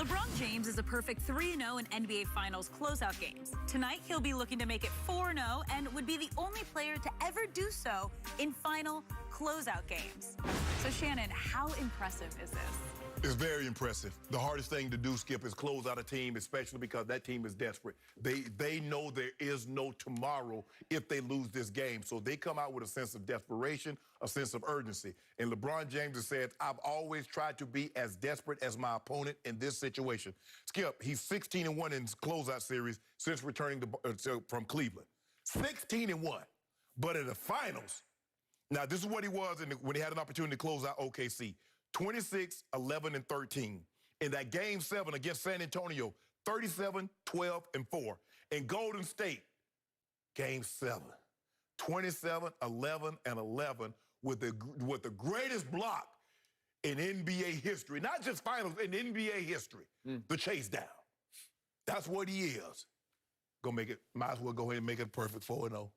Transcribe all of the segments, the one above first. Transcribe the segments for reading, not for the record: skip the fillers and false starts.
LeBron James is a perfect 3-0 in NBA Finals closeout games. Tonight, he'll be looking to make it 4-0 and would be the only player to ever do so in final closeout games. So, Shannon, how impressive is this? It's very impressive. The hardest thing to do, Skip, is close out a team, especially because that team is desperate. They know there is no tomorrow if they lose this game. So they come out with a sense of desperation, a sense of urgency. And LeBron James has said, I've always tried to be as desperate as my opponent in this situation. Skip, he's 16-1 in his closeout series since returning from Cleveland. 16-1. But in the finals, now this is what he was when he had an opportunity to close out OKC. 26, 11, and 13. In that Game 7 against San Antonio, 37, 12, and 4. In Golden State, Game 7, 27, 11, and 11 with the greatest block in NBA history. Not just finals, in NBA history. The chase down. That's what he is. Might as well go ahead and make it perfect 4-0.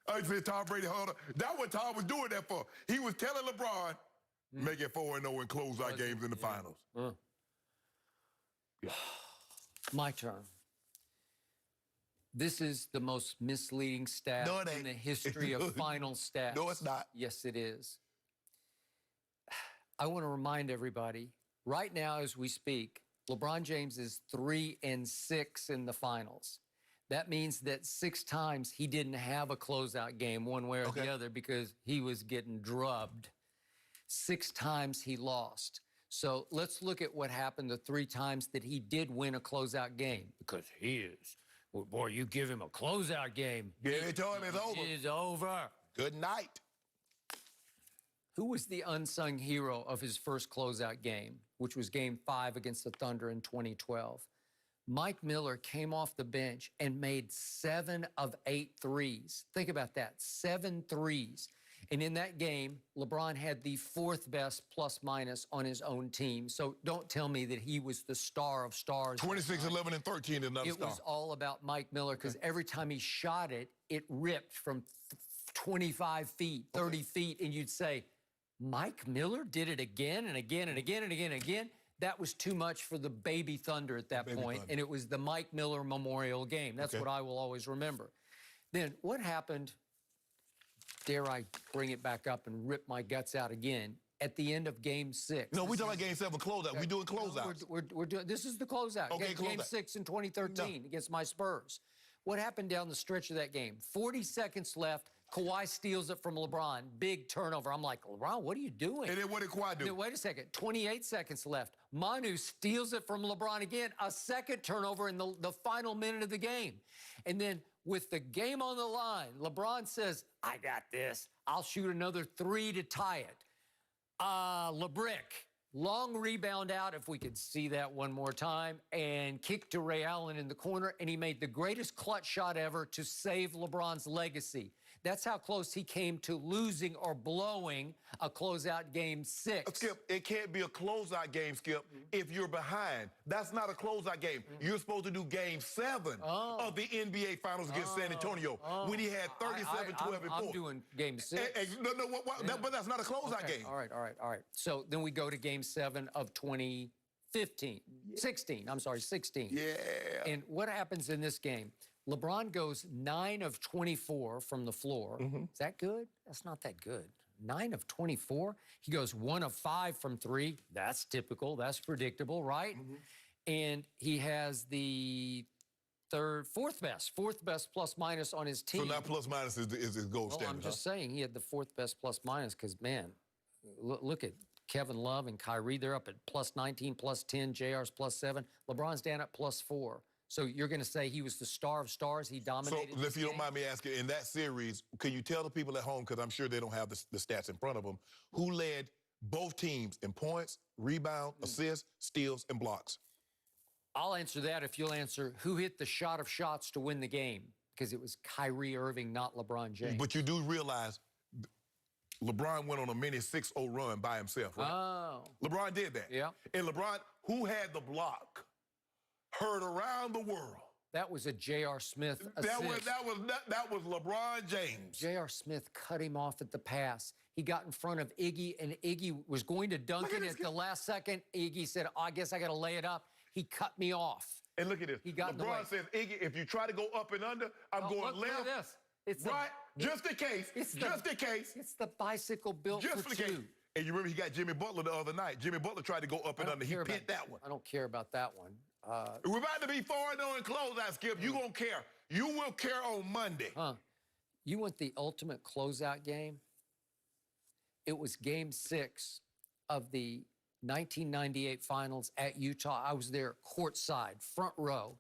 I said Tom Brady, hold on. That's what Tom was doing that for. He was telling LeBron, make it 4-0 and close out games in the finals. My turn. This is the most misleading stat in the history of final stats. No, it's not. Yes, it is. I want to remind everybody, right now as we speak, LeBron James is 3-6 in the finals. That means that 6 times he didn't have a closeout game one way or the other because he was getting drubbed. 6 times he lost. So let's look at what happened the 3 times that he did win a closeout game. Because he is. Well, boy, you give him a closeout game. Give it to him, it's over. It's over. Good night. Who was the unsung hero of his first closeout game, which was Game 5 against the Thunder in 2012? Mike Miller came off the bench and made 7 of 8 threes. Think about that, 7 threes. And in that game, LeBron had the 4th best plus-minus on his own team. So don't tell me that he was the star of stars. 26, 11, and 13 is another star. It was all about Mike Miller because every time he shot it, it ripped from 25 feet, 30 feet, and you'd say, Mike Miller did it again and again and again and again and again. That was too much for the baby Thunder at that point, and it was the Mike Miller Memorial Game. That's what I will always remember. Then what happened, dare I bring it back up and rip my guts out again, at the end of Game 6? No, we're talking about Game 7 closeout. We're doing closeouts. We're doing, this is the closeout. Okay, Game 6 in 2013 against my Spurs. What happened down the stretch of that game? 40 seconds left. Kawhi steals it from LeBron. Big turnover. I'm like, LeBron, what are you doing? And then what did Kawhi do? Then, wait a second. 28 seconds left. Manu steals it from LeBron again. A second turnover in the final minute of the game. And then with the game on the line, LeBron says, I got this. I'll shoot another 3 to tie it. LeBrick. Long rebound out, if we could see that one more time, and kick to Ray Allen in the corner, and he made the greatest clutch shot ever to save LeBron's legacy. That's how close he came to losing or blowing a closeout Game 6. Skip, it can't be a closeout game, Skip, if you're behind. That's not a closeout game. You're supposed to do Game 7 of the NBA Finals against San Antonio when he had 37, 12, and 4. I'm doing Game 6. But that's not a closeout game. All right. So then we go to Game 7 of 2015. 16, I'm sorry, 16. Yeah. And what happens in this game? LeBron goes 9 of 24 from the floor. Is that good? That's not that good. 9 of 24. He goes 1 of 5 from 3. That's typical. That's predictable, right? And he has the fourth best plus-minus on his team. So now plus-minus is his gold standard, I'm just saying he had the 4th best plus-minus because, man, look at Kevin Love and Kyrie. They're up at plus 19, plus 10. JR's plus 7. LeBron's down at plus 4. So you're going to say he was the star of stars? He dominated. So if you don't mind me asking, in that series, can you tell the people at home, because I'm sure they don't have the stats in front of them, who led both teams in points, rebound, assists, steals, and blocks? I'll answer that if you'll answer who hit the shot of shots to win the game, because it was Kyrie Irving, not LeBron James. But you do realize LeBron went on a mini 6-0 run by himself, right? Oh. LeBron did that. Yeah. And LeBron, who had the block, heard around the world. That was a J.R. Smith assist. That was LeBron James. J.R. Smith cut him off at the pass. He got in front of Iggy, and Iggy was going to dunk it at the last second. Iggy said, I guess I got to lay it up. He cut me off. And look at this. He got in the way. LeBron says, Iggy, if you try to go up and under, I'm going look, left. Look at this. It's right? Just in case. Just in case. It's the bicycle built Just for in case. two. And you remember he got Jimmy Butler the other night. Jimmy Butler tried to go up and under. He pinned that one. I don't care about that one. We're about to be 4-0 in closeout, Skip. You gonna care. You will care on Monday. You want the ultimate closeout game? It was game 6 of the 1998 finals at Utah. I was there courtside, front row,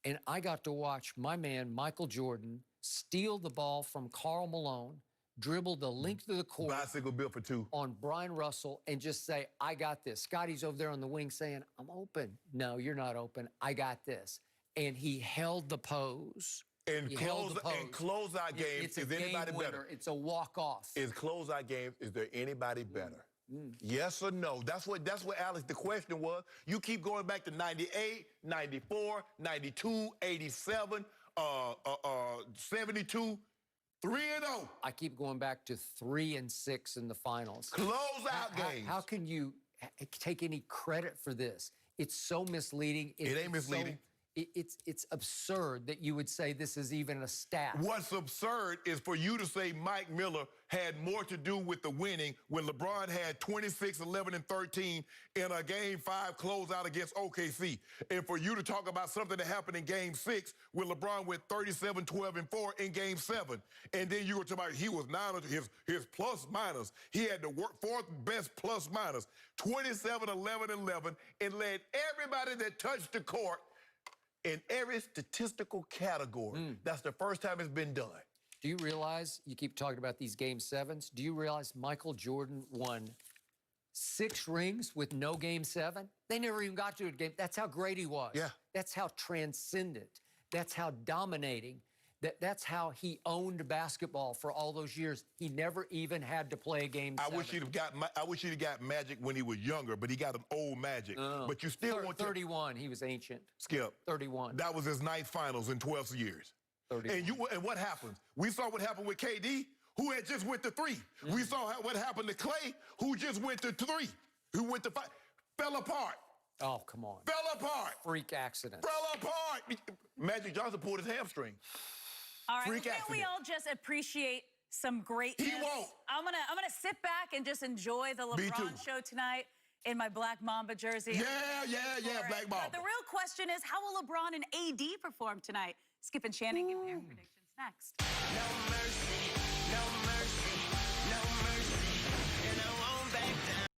and I got to watch my man, Michael Jordan, steal the ball from Karl Malone, dribble the length of the court. Bicycle built for two. On Brian Russell and just say, I got this. Scotty's over there on the wing saying, I'm open. No, you're not open. I got this. And he held the pose. In closeout games, is anybody better? It's a walk-off. In closeout games, is there anybody better? Yes or no? That's what Alex, the question was. You keep going back to 98, 94, 92, 87, 72, 3-0. I keep going back to 3-6 in the finals. Closeout games. How can you take any credit for this? It's so misleading. It ain't misleading. It's absurd that you would say this is even a stat. What's absurd is for you to say Mike Miller had more to do with the winning when LeBron had 26, 11, and 13 in a Game 5 closeout against OKC. And for you to talk about something that happened in Game 6 when LeBron went 37, 12, and 4 in Game 7. And then you were talking about he was his plus minus. He had the fourth best plus minus, 27, 11, 11, and led everybody that touched the court in every statistical category. That's the first time it's been done. Do you realize, you keep talking about these Game 7s, do you realize Michael Jordan won 6 rings with no Game 7? They never even got to a game. That's how great he was. Yeah. That's how transcendent. That's how dominating. That's how he owned basketball for all those years. He never even had to play a Game 7. I wish he'd have got Magic when he was younger, but he got an old Magic. But you still want 31, he was ancient. Skip. 31. That was his 9th finals in 12 years. 31. And what happens? We saw what happened with KD, who had just went to 3. We saw what happened to Clay, who just went to 3, who went to 5. Fell apart. Oh, come on. Fell apart. Freak accident. Fell apart. Magic Johnson pulled his hamstring. All right, Freak can't accident. we all just appreciate some greatness? He won't. I'm gonna sit back and just enjoy the LeBron show tonight in my Black Mamba jersey. Yeah, Black Mamba. But the real question is, how will LeBron and AD perform tonight? Skip and Shannon give their predictions next. No mercy.